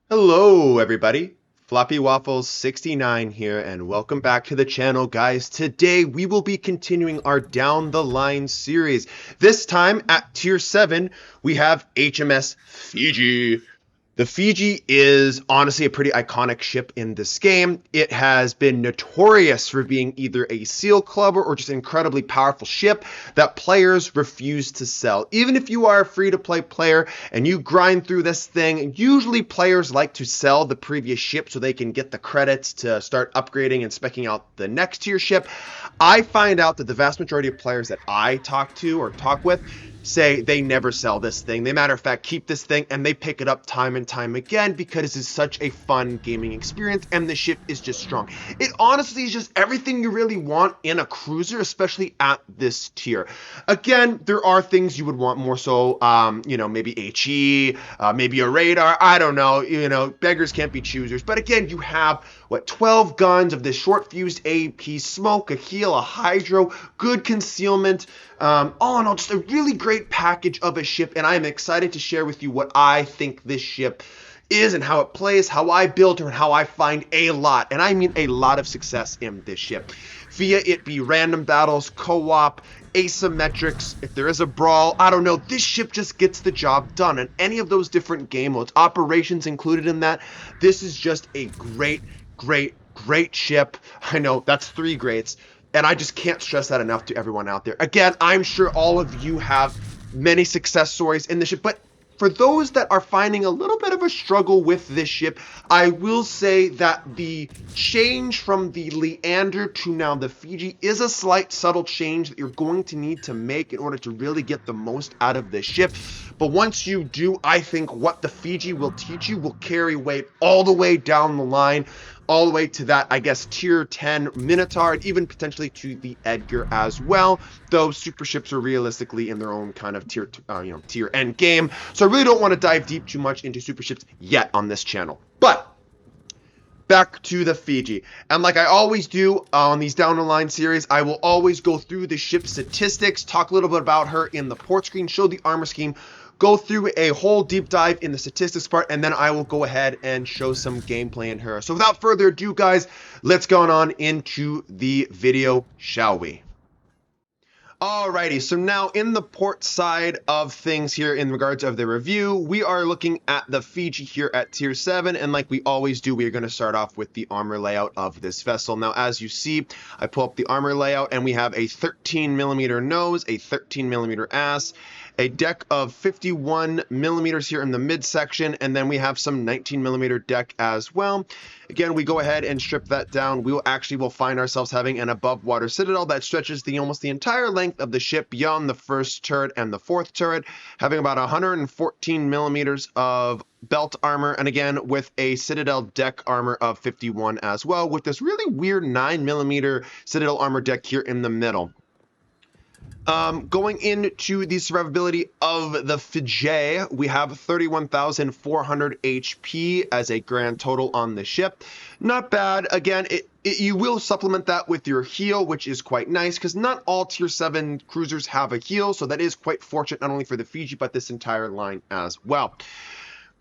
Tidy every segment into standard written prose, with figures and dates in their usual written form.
Hello everybody, Floppy Waffles 69 here, and welcome back to the channel, guys. Today we will be continuing our Down the Line series. This time at Tier 7 we have HMS Fiji. The Fiji is honestly a pretty iconic ship in this game. It has been notorious for being either a seal clubber or just an incredibly powerful ship that players refuse to sell. Even if you are a free-to-play player and you grind through this thing, usually players like to sell the previous ship so they can get the credits to start upgrading and speccing out the next tier ship. I find out that the vast majority of players that I talk with say they never sell this thing. They, matter of fact, keep this thing and they pick it up time and time again because it's such a fun gaming experience and the ship is just strong. It honestly is just everything you really want in a cruiser, especially at this tier. Again, there are things you would want more so, maybe HE, maybe a radar, I don't know, beggars can't be choosers. But again, you have, 12 guns of this short fused AP, smoke, a heal, a hydro, good concealment. All in all, just a really great package of a ship, and I am excited to share with you what I think this ship is and how it plays, how I built her, and how I find a lot, and I mean a lot of success in this ship. Via it be random battles, co-op, asymmetrics, if there is a brawl, I don't know, this ship just gets the job done. And any of those different game modes, operations included in that, this is just a great ship. I know, that's 3 greats. And I just can't stress that enough to everyone out there. Again, I'm sure all of you have many success stories in this ship, but for those that are finding a little bit of a struggle with this ship, I will say that the change from the Leander to now the Fiji is a slight subtle change that you're going to need to make in order to really get the most out of this ship. But once you do, I think what the Fiji will teach you will carry weight all the way down the line, all the way to that, I guess, tier 10 Minotaur, and even potentially to the Edgar as well. Though super ships are realistically in their own kind of tier end game. So I really don't want to dive deep too much into super ships yet on this channel. But back to the Fiji, and like I always do on these Down the Line series, I will always go through the ship statistics, talk a little bit about her in the port screen, show the armor scheme, go through a whole deep dive in the statistics part, and then I will go ahead and show some gameplay in her. So without further ado, guys, let's go on into the video, shall we? Alrighty, so now in the port side of things here in regards of the review, we are looking at the Fiji here at tier 7, and like we always do, we are going to start off with the armor layout of this vessel. Now, as you see, I pull up the armor layout, and we have a 13mm nose, a 13mm ass, a deck of 51mm here in the midsection, and then we have some 19mm deck as well. Again, we go ahead and strip that down. We will find ourselves having an above water citadel that stretches almost the entire length of the ship beyond the first turret and the fourth turret, having about 114mm of belt armor, and again with a citadel deck armor of 51 as well, with this really weird 9mm citadel armor deck here in the middle. Going into the survivability of the Fiji, we have 31,400 HP as a grand total on the ship. Not bad. Again, you will supplement that with your heal, which is quite nice, because not all tier 7 cruisers have a heal, so that is quite fortunate not only for the Fiji, but this entire line as well.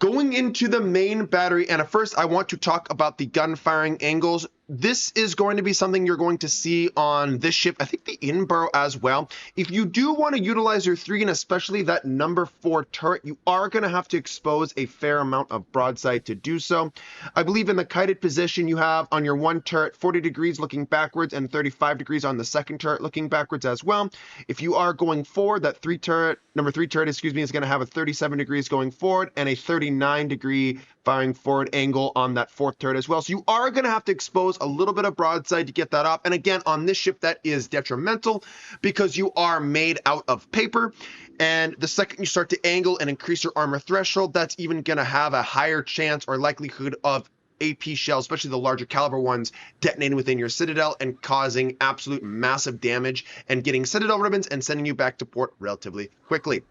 Going into the main battery, and at first I want to talk about the gun firing angles. This is going to be something you're going to see on this ship, I think the Inborough as well. If you do want to utilize your 3, and especially that number 4 turret, you are going to have to expose a fair amount of broadside to do so. I believe in the kited position you have on your 1 turret 40 degrees looking backwards and 35 degrees on the 2nd turret looking backwards as well. If you are going forward, that number 3 turret, is going to have a 37 degrees going forward and a 39 degree firing forward angle on that 4th turret as well. So you are going to have to expose a little bit of broadside to get that up. And again, on this ship, that is detrimental because you are made out of paper. And the second you start to angle and increase your armor threshold, that's even going to have a higher chance or likelihood of AP shells, especially the larger caliber ones, detonating within your citadel and causing absolute massive damage and getting citadel ribbons and sending you back to port relatively quickly.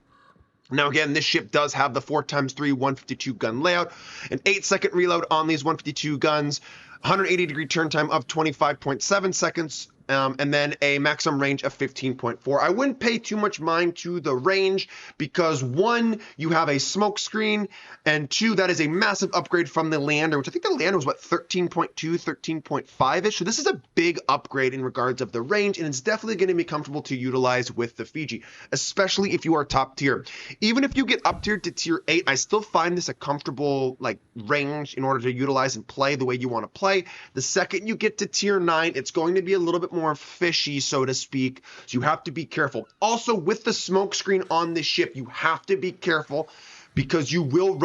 Now, again, this ship does have the 4x3 152 gun layout, an 8-second reload on these 152 guns, 180-degree turn time of 25.7 seconds, and then a maximum range of 15.4. I wouldn't pay too much mind to the range because, one, you have a smoke screen, and two, that is a massive upgrade from the lander, which I think the lander was, 13.2, 13.5-ish. So this is a big upgrade in regards of the range, and it's definitely going to be comfortable to utilize with the Fiji, especially if you are top tier. Even if you get up tiered to tier 8, I still find this a comfortable range in order to utilize and play the way you want to play. The second you get to tier 9, it's going to be a little bit more fishy, so to speak, so you have to be careful. Also, with the smoke screen on this ship, you have to be careful because you will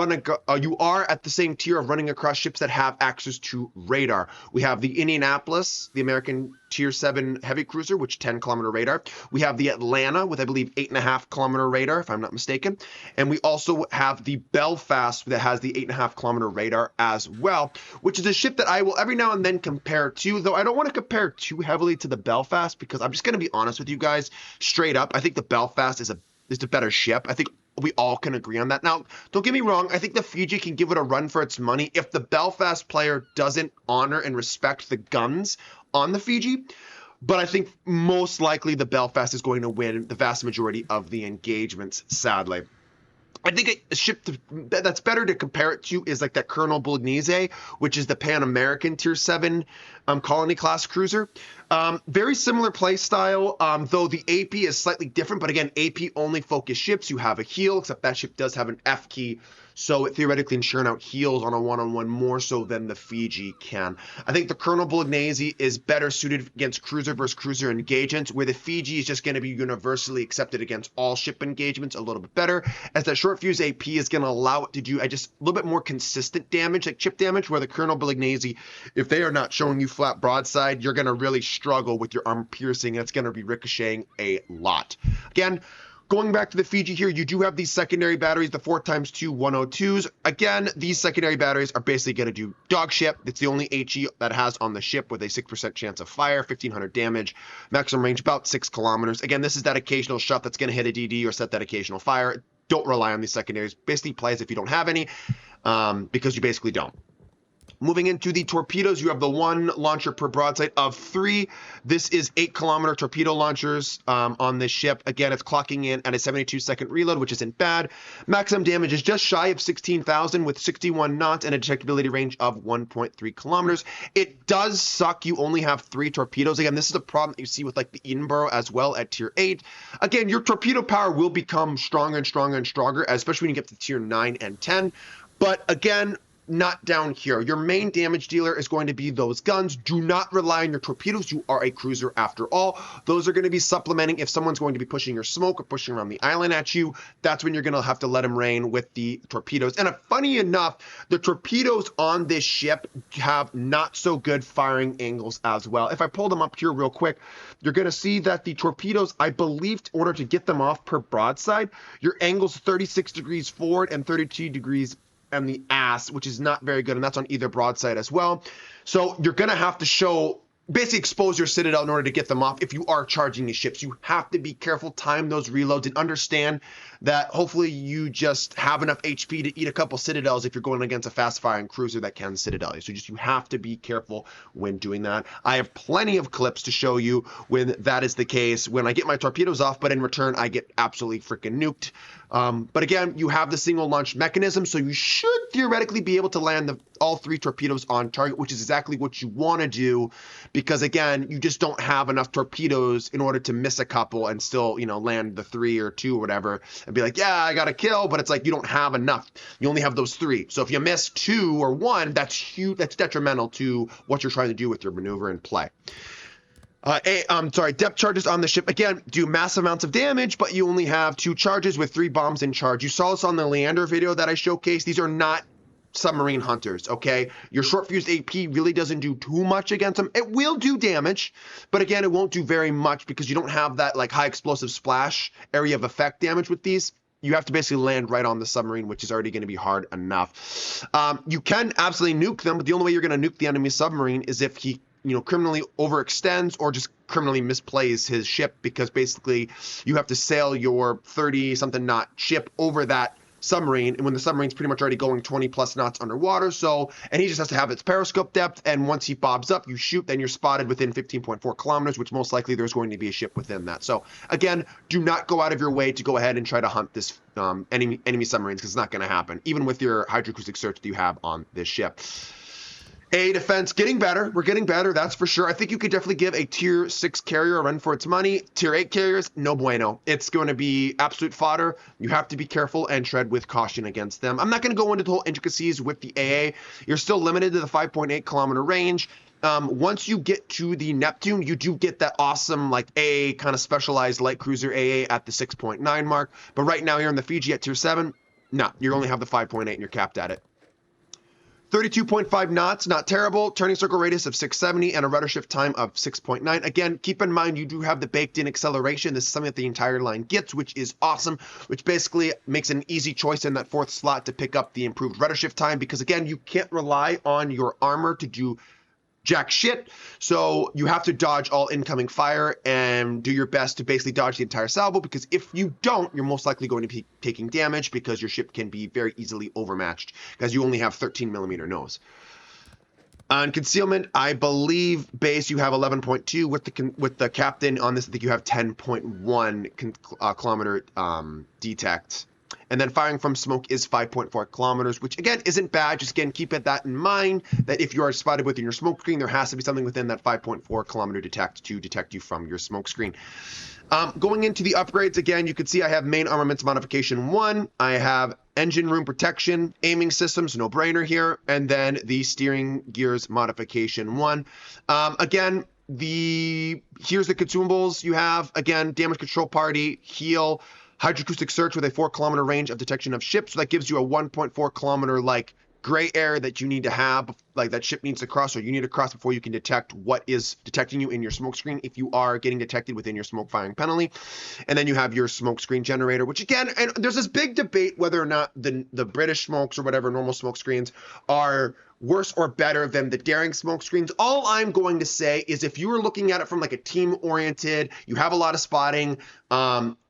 you are at the same tier of running across ships that have access to radar. We have the Indianapolis, the American tier 7 heavy cruiser, which 10-kilometer radar. We have the Atlanta with, I believe, 8.5-kilometer radar, if I'm not mistaken. And we also have the Belfast that has the 8.5-kilometer radar as well, which is a ship that I will every now and then compare to, though I don't want to compare too heavily to the Belfast because I'm just going to be honest with you guys straight up. I think the Belfast is a better ship. I think we all can agree on that. Now, don't get me wrong. I think the Fiji can give it a run for its money if the Belfast player doesn't honor and respect the guns on the Fiji. But I think most likely the Belfast is going to win the vast majority of the engagements, sadly. I think a ship that's better to compare it to is like that Colonel Bolognese, which is the Pan American Tier 7 colony class cruiser. Very similar play style, though the AP is slightly different. But again, AP only focus ships. You have a heal, except that ship does have an F key. So it theoretically ensuring out heals on a one-on-one more so than the Fiji can. I think the Colonel Bolognese is better suited against cruiser versus cruiser engagements, where the Fiji is just going to be universally accepted against all ship engagements a little bit better, as that short fuse AP is going to allow it to do just a little bit more consistent damage, like chip damage, where the Colonel Bolognese, if they are not showing you flat broadside, you're going to really struggle with your armor piercing, and it's going to be ricocheting a lot. Again, going back to the Fiji here, you do have these secondary batteries, the 4x2 102s. Again, these secondary batteries are basically going to do dog shit. It's the only HE that has on the ship with a 6% chance of fire, 1,500 damage, maximum range about 6 kilometers. Again, this is that occasional shot that's going to hit a DD or set that occasional fire. Don't rely on these secondaries. Basically play as if you don't have any, because you basically don't. Moving into the torpedoes, you have the one launcher per broadside of 3. This is 8-kilometer torpedo launchers on this ship. Again, it's clocking in at a 72-second reload, which isn't bad. Maximum damage is just shy of 16,000 with 61 knots and a detectability range of 1.3 kilometers. It does suck. You only have 3 torpedoes. Again, this is a problem that you see with like the Edinburgh as well at tier 8. Again, your torpedo power will become stronger and stronger and stronger, especially when you get to tier 9 and 10. But again, not down here. Your main damage dealer is going to be those guns. Do not rely on your torpedoes. You are a cruiser after all. Those are going to be supplementing if someone's going to be pushing your smoke or pushing around the island at you. That's when you're going to have to let them rain with the torpedoes. And funny enough, the torpedoes on this ship have not so good firing angles as well. If I pull them up here real quick, you're going to see that the torpedoes, I believe, in order to get them off per broadside, your angle's 36 degrees forward and 32 degrees and the ass, which is not very good, and that's on either broadside as well. So you're going to have to basically expose your citadel in order to get them off if you are charging these ships. You have to be careful, time those reloads, and understand that hopefully you just have enough HP to eat a couple citadels if you're going against a fast-firing cruiser that can citadel you. So you have to be careful when doing that. I have plenty of clips to show you when that is the case, when I get my torpedoes off, but in return I get absolutely freaking nuked. But again, you have the single launch mechanism, so you should theoretically be able to land all 3 torpedoes on target, which is exactly what you want to do, because again, you just don't have enough torpedoes in order to miss a couple and still, land the 3 or 2 or whatever and be like, yeah, I got a kill, but it's like you don't have enough. You only have those 3. So if you miss 2 or 1, that's huge. That's detrimental to what you're trying to do with your maneuver and play. Depth charges on the ship, again, do massive amounts of damage, but you only have 2 charges with 3 bombs in charge. You saw this on the Leander video that I showcased. These are not submarine hunters, okay? Your short fused AP really doesn't do too much against them. It will do damage, but again, it won't do very much because you don't have that like high explosive splash area of effect damage with these. You have to basically land right on the submarine, which is already going to be hard enough. You can absolutely nuke them, but the only way you're going to nuke the enemy submarine is if he, criminally overextends or just criminally misplays his ship, because basically you have to sail your 30-something knot ship over that submarine, and when the submarine's pretty much already going 20 plus knots underwater, and he just has to have its periscope depth, and once he bobs up, you shoot, then you're spotted within 15.4 kilometers, which most likely there's going to be a ship within that. So again, do not go out of your way to go ahead and try to hunt this enemy submarines, because it's not going to happen, even with your hydroacoustic search that you have on this ship. A defense, getting better. We're getting better, that's for sure. I think you could definitely give a tier 6 carrier a run for its money. Tier 8 carriers, no bueno. It's going to be absolute fodder. You have to be careful and tread with caution against them. I'm not going to go into the whole intricacies with the AA. You're still limited to the 5.8 kilometer range. Once you get to the Neptune, you do get that awesome like AA kind of specialized light cruiser AA at the 6.9 mark. But right now you're in the Fiji at tier 7. No, you only have the 5.8 and you're capped at it. 32.5 knots, not terrible. Turning circle radius of 670 and a rudder shift time of 6.9. Again, keep in mind you do have the baked-in acceleration. This is something that the entire line gets, which is awesome, which basically makes an easy choice in that 4th slot to pick up the improved rudder shift time, because again, you can't rely on your armor to do jack shit, so you have to dodge all incoming fire and do your best to basically dodge the entire salvo, because if you don't, you're most likely going to be taking damage, because your ship can be very easily overmatched because you only have 13 millimeter nose. On concealment, I believe base you have 11.2 with the captain on this. I think you have 10.1 kilometer detect. And then firing from smoke is 5.4 kilometers, which again isn't bad. Just again, keep that in mind that if you are spotted within your smoke screen, there has to be something within that 5.4 kilometer detect to detect you from your smoke screen. Going into the upgrades, again, you can see I have main armaments modification 1. I have engine room protection, aiming systems, no brainer here, and then the steering gears modification 1. Again, here's the consumables you have. Again, damage control party, heal, hydroacoustic search with a 4 kilometer range of detection of ships. So that gives you a 1.4 kilometer like gray area that you need to have, like that ship needs to cross, or you need to cross before you can detect what is detecting you in your smoke screen if you are getting detected within your smoke firing penalty. And then you have your smoke screen generator, which again, and there's this big debate whether or not the British smokes or whatever normal smoke screens are worse or better than the daring smoke screens. All I'm going to say is if you were looking at it from like a team oriented, you have a lot of spotting,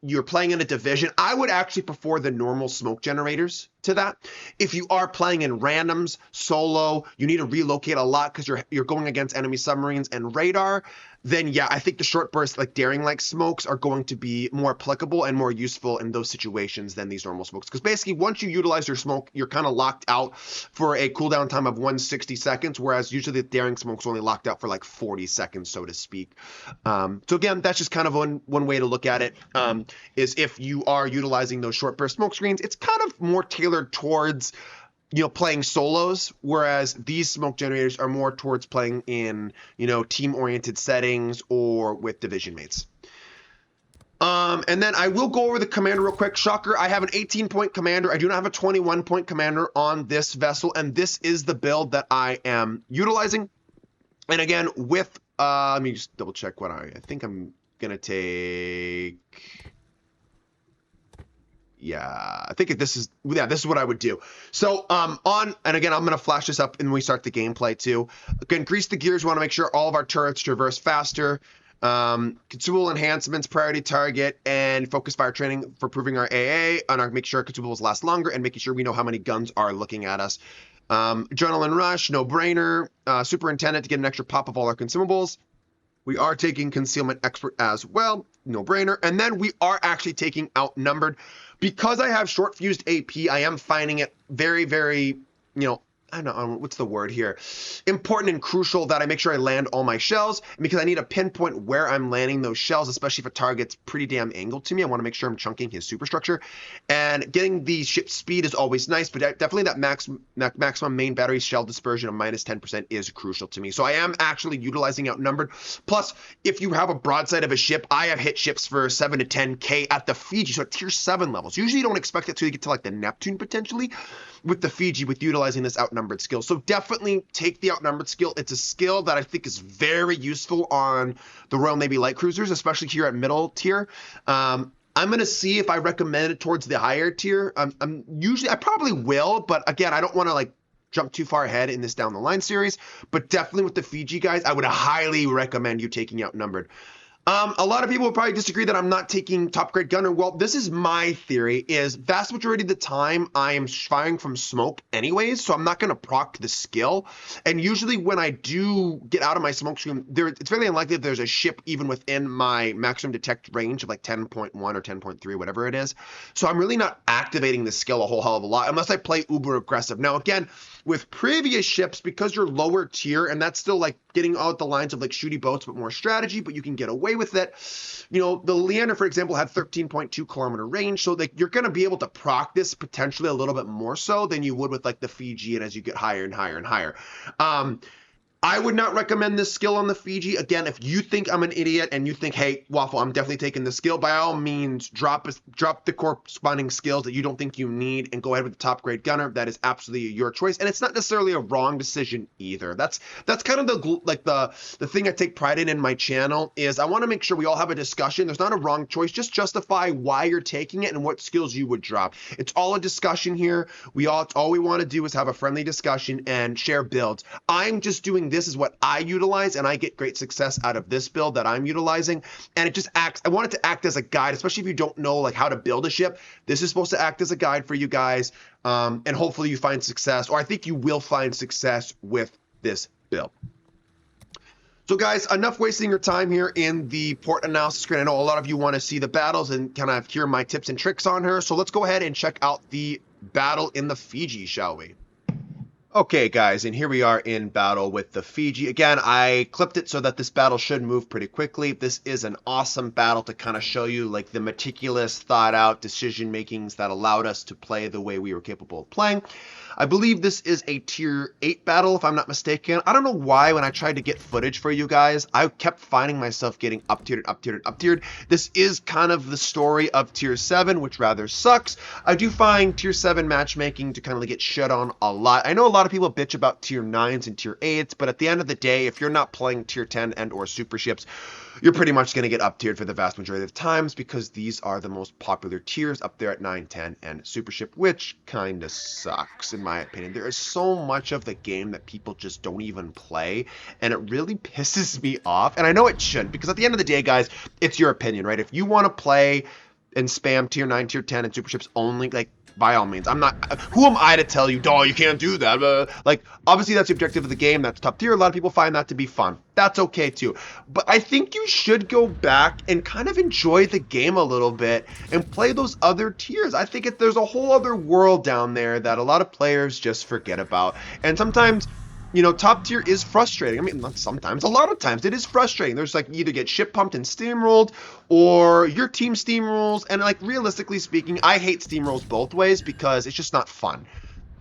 you're playing in a division, I would actually prefer the normal smoke generators to that. If you are playing in randoms, solo, you need to relocate a lot because you're going against enemy submarines and radar, then yeah, I think the short burst like daring like smokes are going to be more applicable and more useful in those situations than these normal smokes. Because basically once you utilize your smoke, you're kind of locked out for a cooldown time of 160 seconds, whereas usually the daring smoke's only locked out for like 40 seconds, so to speak. So again, that's just kind of one way to look at it, is if you are utilizing those short burst smoke screens, it's kind of more tailored towards playing solos, whereas these smoke generators are more towards playing in, team-oriented settings or with division mates. And then I will go over the commander real quick. Shocker, I have an 18-point commander. I do not have a 21-point commander on this vessel, and this is the build that I am utilizing. And again, with, let me just double check what I think I'm going to take. Yeah, I think this is what I would do. So and again, I'm going to flash this up when we start the gameplay too. Again, grease the gears. We want to make sure all of our turrets traverse faster. Consumable enhancements, priority target, and focus fire training for improving our AA, and make sure our consumables last longer, and making sure we know how many guns are looking at us. Adrenaline rush, no brainer. Superintendent to get an extra pop of all our consumables. We are taking concealment expert as well, no brainer. And then we are actually taking outnumbered. Because I have short fused AP, I am finding it very, very, kind of, what's the word here? Important and crucial that I make sure I land all my shells, because I need to pinpoint where I'm landing those shells, especially if a target's pretty damn angled to me. I want to make sure I'm chunking his superstructure. And getting the ship speed is always nice, but definitely that maximum main battery shell dispersion of -10% is crucial to me. So I am actually utilizing outnumbered. Plus, if you have a broadside of a ship, I have hit ships for 7 to 10k at the Fiji, so at tier 7 levels. Usually you don't expect it till you get to like the Neptune potentially with the Fiji, with utilizing this outnumbered skill. So definitely take the outnumbered skill. It's a skill that I think is very useful on the Royal Navy light cruisers, especially here at middle tier. I'm going to see if I recommend it towards the higher tier. I probably will, but again, I don't want to like jump too far ahead in this down the line series, but definitely with the Fiji guys, I would highly recommend you taking outnumbered. A lot of people would probably disagree that I'm not taking top grade gunner. Well, this is my theory, is vast majority of the time I am firing from smoke anyways, so I'm not going to proc the skill. And usually when I do get out of my smoke screen, it's very unlikely that there's a ship even within my maximum detect range of like 10.1 or 10.3, whatever it is. So I'm really not activating the skill a whole hell of a lot unless I play uber aggressive. Now, again, with previous ships, because you're lower tier, and that's still like getting out the lines of like shooty boats, but more strategy, but you can get away with it. You know, the Leander, for example, had 13.2 kilometer range, so like you're going to be able to proc this potentially a little bit more so than you would with like the Fiji, and as you get higher and higher and higher. I would not recommend this skill on the Fiji. Again, if you think I'm an idiot and you think, hey, Waffle, I'm definitely taking this skill, by all means, drop the corresponding skills that you don't think you need and go ahead with the top grade gunner. That is absolutely your choice, and it's not necessarily a wrong decision either. That's kind of the thing I take pride in my channel, is I want to make sure we all have a discussion. There's not a wrong choice. Just justify why you're taking it and what skills you would drop. It's all a discussion here. All we want to do is have a friendly discussion and share builds. I'm just doing this is what I utilize, and I get great success out of this build that I'm utilizing. And it just acts, I want it to act as a guide, especially if you don't know like how to build a ship. This is supposed to act as a guide for you guys, and hopefully you find success, or I think you will find success with this build. So guys, enough wasting your time here in the port analysis screen. I know a lot of you want to see the battles and kind of hear my tips and tricks on her. So let's go ahead and check out the battle in the Fiji, shall we? Okay guys, and here we are in battle with the Fiji. Again, I clipped it so that this battle should move pretty quickly. This is an awesome battle to kind of show you like the meticulous, thought out decision makings that allowed us to play the way we were capable of playing. I believe this is a tier 8 battle, if I'm not mistaken. I don't know why when I tried to get footage for you guys, I kept finding myself getting up tiered and up tiered and up tiered. This is kind of the story of tier 7, which rather sucks. I do find tier 7 matchmaking to kind of get shit on a lot. I know a lot of people bitch about tier 9s and tier 8s, but at the end of the day, if you're not playing tier 10 and or super ships, you're pretty much going to get up tiered for the vast majority of times, because these are the most popular tiers up there at 9, 10, and super ship, which kind of sucks in my opinion. There is so much of the game that people just don't even play, and it really pisses me off. And I know it shouldn't, because at the end of the day, guys, it's your opinion, right? If you want to play and spam tier 9, tier 10, and super ships only, like, by all means, I'm not, who am I to tell you, you can't do that? Like, obviously that's the objective of the game. That's top tier. A lot of people find that to be fun. That's okay too. But I think you should go back and kind of enjoy the game a little bit and play those other tiers. I think there's a whole other world down there that a lot of players just forget about. And sometimes, you know, top tier is frustrating. I mean, not sometimes, a lot of times it is frustrating. There's like, you either get ship pumped and steamrolled, or your team steamrolls. And like, realistically speaking, I hate steamrolls both ways, because it's just not fun.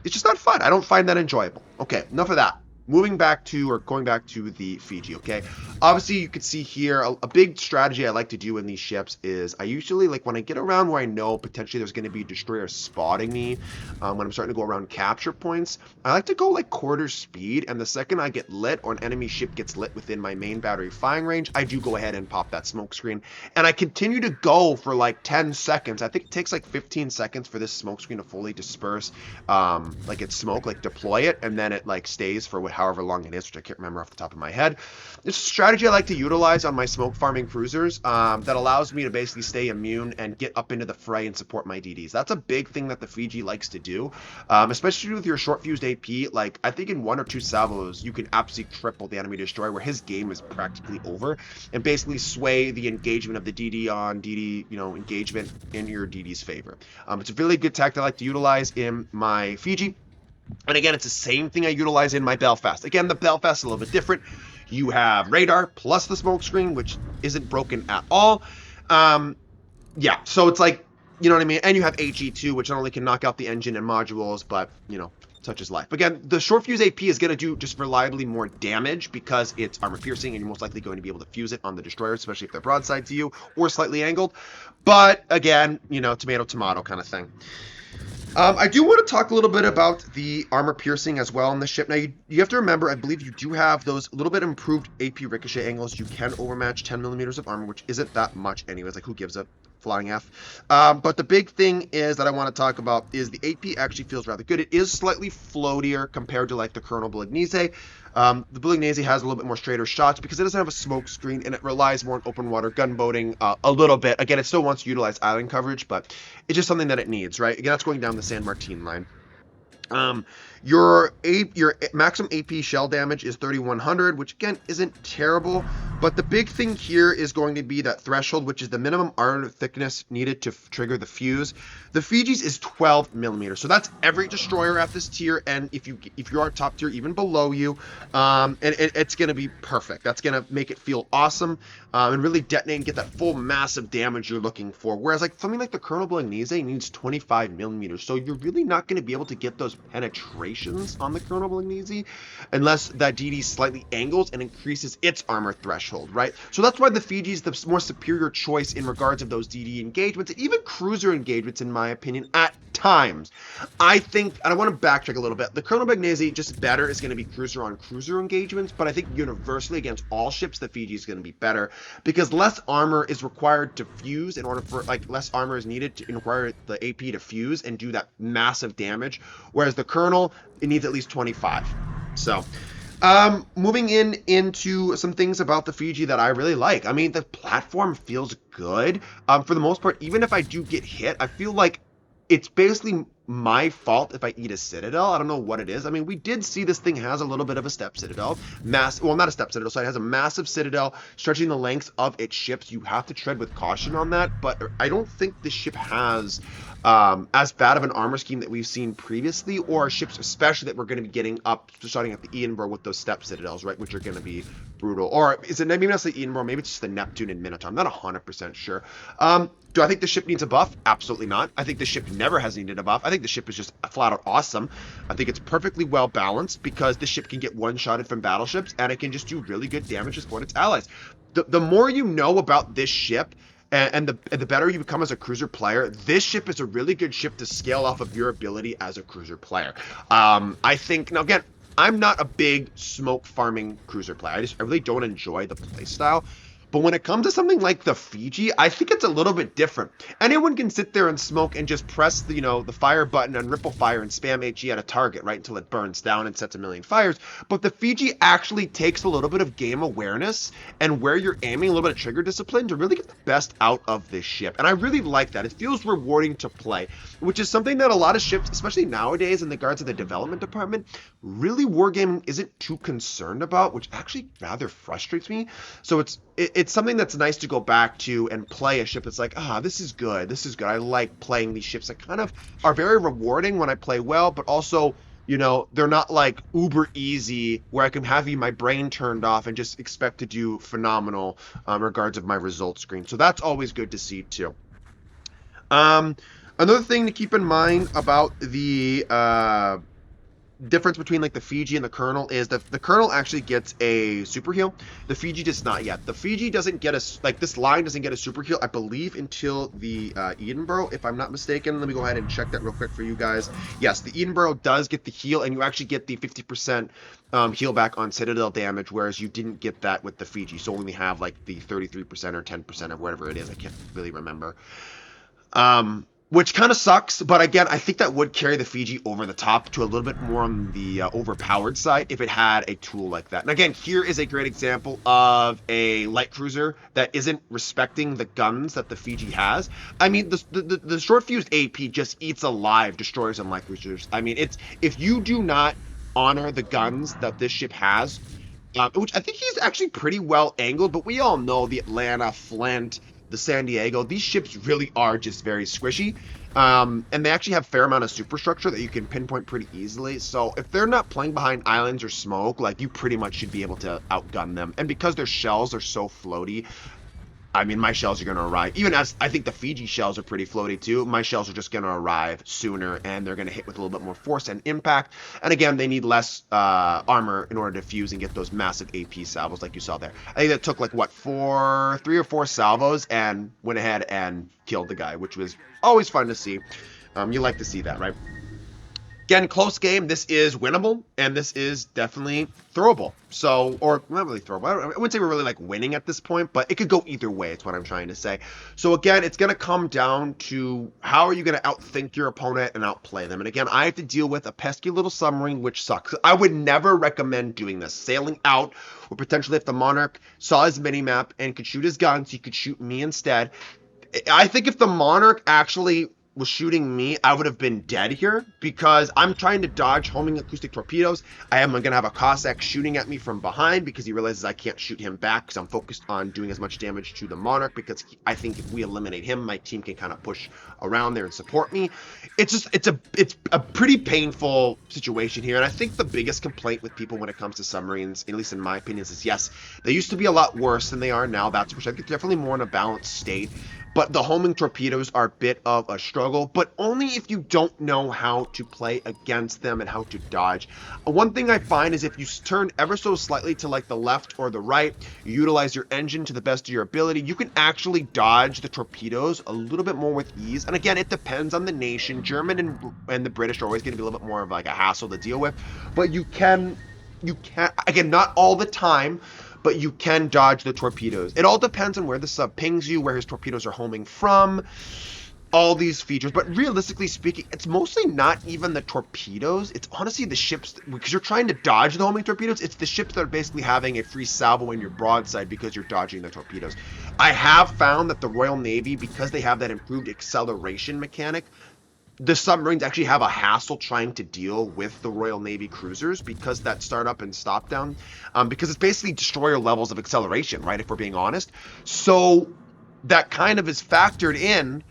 It's just not fun. I don't find that enjoyable. Okay, enough of that. Going back to the Fiji, okay? Obviously, you could see here, a big strategy I like to do in these ships is I usually, like, when I get around where I know potentially there's going to be destroyers spotting me, when I'm starting to go around capture points, I like to go, like, quarter speed, and the second I get lit, or an enemy ship gets lit within my main battery firing range, I do go ahead and pop that smoke screen, and I continue to go for, like, 10 seconds. I think it takes, like, 15 seconds for this smoke screen to fully disperse, like, its smoke, like, deploy it, and then it, like, stays for however long it is, which I can't remember off the top of my head. It's a strategy I like to utilize on my smoke farming cruisers that allows me to basically stay immune and get up into the fray and support my DDs. That's a big thing that the Fiji likes to do, especially with your short fused AP. Like, I think in 1 or 2 salvos, you can absolutely triple the enemy destroyer, where his game is practically over, and basically sway the engagement of the DD on DD, you know, engagement in your DD's favor. It's a really good tactic I like to utilize in my Fiji. And again, it's the same thing I utilize in my Belfast. Again, the Belfast is a little bit different. You have radar plus the smoke screen, which isn't broken at all. Yeah, so it's like, you know what I mean? And you have HE2, which not only can knock out the engine and modules, but, you know, such is life. Again, the short fuse AP is going to do just reliably more damage because it's armor piercing, and you're most likely going to be able to fuse it on the destroyers, especially if they're broadside to you or slightly angled. But again, you know, tomato, tomato kind of thing. I do want to talk a little bit about the armor piercing as well on the ship. Now, you have to remember, I believe you do have those little bit improved AP ricochet angles. You can overmatch 10 millimeters of armor, which isn't that much anyways. Like, who gives a flying F? But the big thing is that I want to talk about is the AP actually feels rather good. It is slightly floatier compared to, like, the Colonel Bolognese. The Bolognese has a little bit more straighter shots because it doesn't have a smoke screen and it relies more on open water gunboating a little bit. Again, it still wants to utilize island coverage, but it's just something that it needs, right? Again, that's going down the San Martin line. Your maximum AP shell damage is 3,100, which again isn't terrible, but the big thing here is going to be that threshold, which is the minimum armor thickness needed to trigger the fuse. The Fiji's is 12 millimeters, so that's every destroyer at this tier, and if you are top tier, even below you, and it's going to be perfect. That's going to make it feel awesome, and really detonate and get that full massive damage you're looking for. Whereas like something like the Colonel Bolognese needs 25 millimeters, so you're really not going to be able to get those penetrations on the Colonel Bolognese unless that DD slightly angles and increases its armor threshold, right? So that's why the Fiji is the more superior choice in regards of those DD engagements and even cruiser engagements, in my opinion, at times. I think, and I want to backtrack a little bit, the Colonel Bolognese just better is going to be cruiser on cruiser engagements, but I think universally against all ships, the Fiji is going to be better because less armor is required to fuse in order for, like, less armor is needed to require the AP to fuse and do that massive damage, whereas the Colonel, it needs at least 25. So moving into some things about the Fiji that I really like. I mean, the platform feels good. For the most part, even if I do get hit, I feel like it's basically my fault if I eat a citadel. I don't know what it is. I mean, we did see this thing has a little bit of a step citadel. Well, not a step citadel, so it has a massive citadel stretching the length of its ships. You have to tread with caution on that, but I don't think the ship has as bad of an armor scheme that we've seen previously, or ships especially that we're going to be getting up, starting at the Edinburgh with those step citadels, right, which are going to be brutal. Or is it maybe not the Edinburgh, maybe it's just the Neptune and Minotaur. I'm not 100% sure. Do I think the ship needs a buff? Absolutely not. I think the ship never has needed a buff. I think the ship is just flat out awesome. I think it's perfectly well balanced because the ship can get one-shotted from battleships and it can just do really good damage to support its allies. The more you know about this ship, and the better you become as a cruiser player, this ship is a really good ship to scale off of your ability as a cruiser player. I think, now again, I'm not a big smoke farming cruiser player. I really don't enjoy the playstyle. But when it comes to something like the Fiji, I think it's a little bit different. Anyone can sit there and smoke and just press the, the fire button and ripple fire and spam HE at a target, right, until it burns down and sets a million fires. But the Fiji actually takes a little bit of game awareness and where you're aiming, a little bit of trigger discipline to really get the best out of this ship. And I really like that. It feels rewarding to play, which is something that a lot of ships, especially nowadays in regards to the development department, really wargaming isn't too concerned about, which actually rather frustrates me. So it's something that's nice to go back to and play a ship that's like, this is good. This is good. I like playing these ships that kind of are very rewarding when I play well, but also, they're not like uber easy where I can have my brain turned off and just expect to do phenomenal in regards of my result screen. So that's always good to see too. Another thing to keep in mind about the difference between like the Fiji and the Colonel is that the Colonel actually gets a super heal. The Fiji does not yet. The Fiji doesn't get this line doesn't get a super heal, I believe, until the Edinburgh, if I'm not mistaken. Let me go ahead and check that real quick for you guys. Yes, the Edinburgh does get the heal, and you actually get the 50% heal back on Citadel damage, whereas you didn't get that with the Fiji. So only have like the 33% or 10% or whatever it is. I can't really remember. Which kind of sucks, but again, I think that would carry the Fiji over the top to a little bit more on the overpowered side if it had a tool like that. And again, here is a great example of a light cruiser that isn't respecting the guns that the Fiji has. I mean, the short-fused AP just eats alive destroyers and light cruisers. I mean, if you do not honor the guns that this ship has, which I think he's actually pretty well angled, but we all know the Atlanta, Flint, the San Diego, these ships really are just very squishy. And they actually have a fair amount of superstructure that you can pinpoint pretty easily. So if they're not playing behind islands or smoke, like you pretty much should be able to outgun them. And because their shells are so floaty, I mean, my shells are going to arrive. Even as I think the Fiji shells are pretty floaty too, my shells are just going to arrive sooner, and they're going to hit with a little bit more force and impact. And again, they need less armor in order to fuse and get those massive AP salvos like you saw there. I think that took like, what, 3 or 4 salvos and went ahead and killed the guy, which was always fun to see. You like to see that, right? Again, close game. This is winnable, and this is definitely throwable. So, or not really throwable. I wouldn't say we're really like winning at this point, but it could go either way. It's what I'm trying to say. So again, it's going to come down to how are you going to outthink your opponent and outplay them. And again, I have to deal with a pesky little submarine, which sucks. I would never recommend doing this. Sailing out, or potentially if the Monarch saw his minimap and could shoot his guns, he could shoot me instead. I think if the Monarch actually was shooting me, I would have been dead here because I'm trying to dodge homing acoustic torpedoes. I am going to have a Cossack shooting at me from behind because he realizes I can't shoot him back because I'm focused on doing as much damage to the Monarch because I think if we eliminate him, my team can kind of push around there and support me. It's a pretty painful situation here. And I think the biggest complaint with people when it comes to submarines, at least in my opinion, is yes, they used to be a lot worse than they are now. That's for sure. I think definitely more in a balanced state. But the homing torpedoes are a bit of a struggle, but only if you don't know how to play against them and how to dodge. One thing I find is if you turn ever so slightly to like the left or the right, you utilize your engine to the best of your ability, you can actually dodge the torpedoes a little bit more with ease. And again, it depends on the nation. German and the British are always going to be a little bit more of like a hassle to deal with, but you can, again, not all the time, but you can dodge the torpedoes. It all depends on where the sub pings you, where his torpedoes are homing from, all these features. But realistically speaking, it's mostly not even the torpedoes. It's honestly the ships, because you're trying to dodge the homing torpedoes. It's the ships that are basically having a free salvo in your broadside because you're dodging the torpedoes. I have found that the Royal Navy, because they have that improved acceleration mechanic, the submarines actually have a hassle trying to deal with the Royal Navy cruisers because that startup and stop down, because it's basically destroyer levels of acceleration, right, if we're being honest. So that kind of is factored in,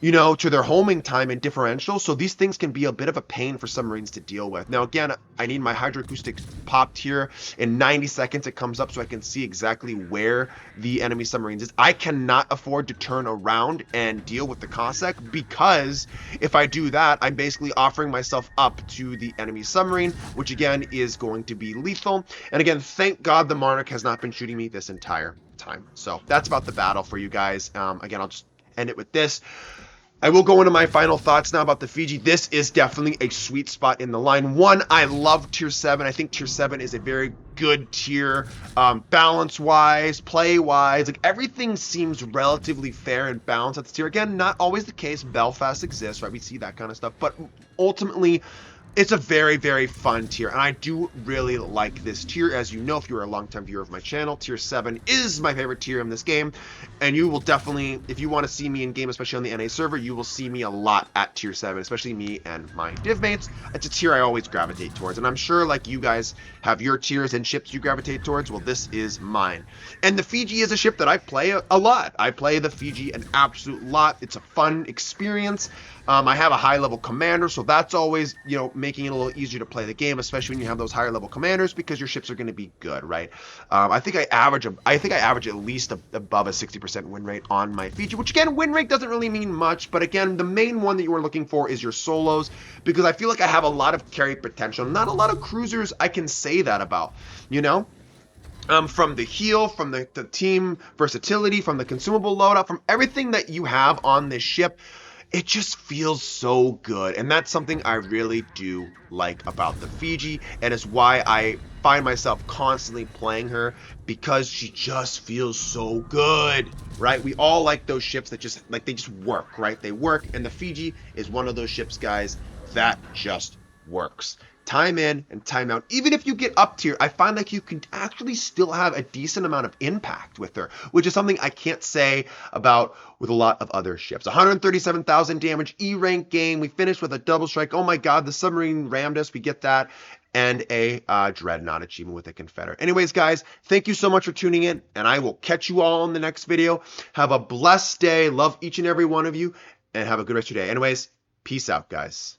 you know, to their homing time and differential. So these things can be a bit of a pain for submarines to deal with. Now, again, I need my hydroacoustic popped here. In 90 seconds, it comes up so I can see exactly where the enemy submarines is. I cannot afford to turn around and deal with the Cossack because if I do that, I'm basically offering myself up to the enemy submarine, which again is going to be lethal. And again, thank God the Monarch has not been shooting me this entire time. So that's about the battle for you guys. Again, I'll just end it with this. I will go into my final thoughts now about the Fiji. This is definitely a sweet spot in the line. One, I love Tier 7. I think Tier 7 is a very good tier, balance-wise, play-wise. Like, everything seems relatively fair and balanced at this tier. Again, not always the case. Belfast exists, right? We see that kind of stuff. But ultimately, it's a very, very fun tier, and I do really like this tier. As you know, if you're a long-time viewer of my channel, Tier 7 is my favorite tier in this game, and you will definitely, if you want to see me in game, especially on the NA server, you will see me a lot at Tier 7, especially me and my div mates. It's a tier I always gravitate towards, and I'm sure, like, you guys have your tiers and ships you gravitate towards. Well, this is mine. And the Fiji is a ship that I play a lot. I play the Fiji an absolute lot. It's a fun experience. I have a high-level commander, so that's always, you know, making it a little easier to play the game, especially when you have those higher-level commanders, because your ships are going to be good, right? I think I average at least above a 60% win rate on my Fiji, which again, win rate doesn't really mean much, but again, the main one that you are looking for is your solos, because I feel like I have a lot of carry potential. Not a lot of cruisers I can say that about, you know? From the heal, from the team versatility, from the consumable loadout, from everything that you have on this ship, it just feels so good, and that's something I really do like about the Fiji, and it's why I find myself constantly playing her, because she just feels so good, right? We all like those ships that just, like, they just work, right? They work, and the Fiji is one of those ships, guys, that just works. Time in and time out. Even if you get up tier, I find like you can actually still have a decent amount of impact with her, which is something I can't say about with a lot of other ships. 137,000 damage, E-rank game. We finished with a double strike. Oh my god, the submarine rammed us. We get that. And a Dreadnought achievement with a Confederate. Anyways, guys, thank you so much for tuning in, and I will catch you all in the next video. Have a blessed day. Love each and every one of you, and have a good rest of your day. Anyways, peace out, guys.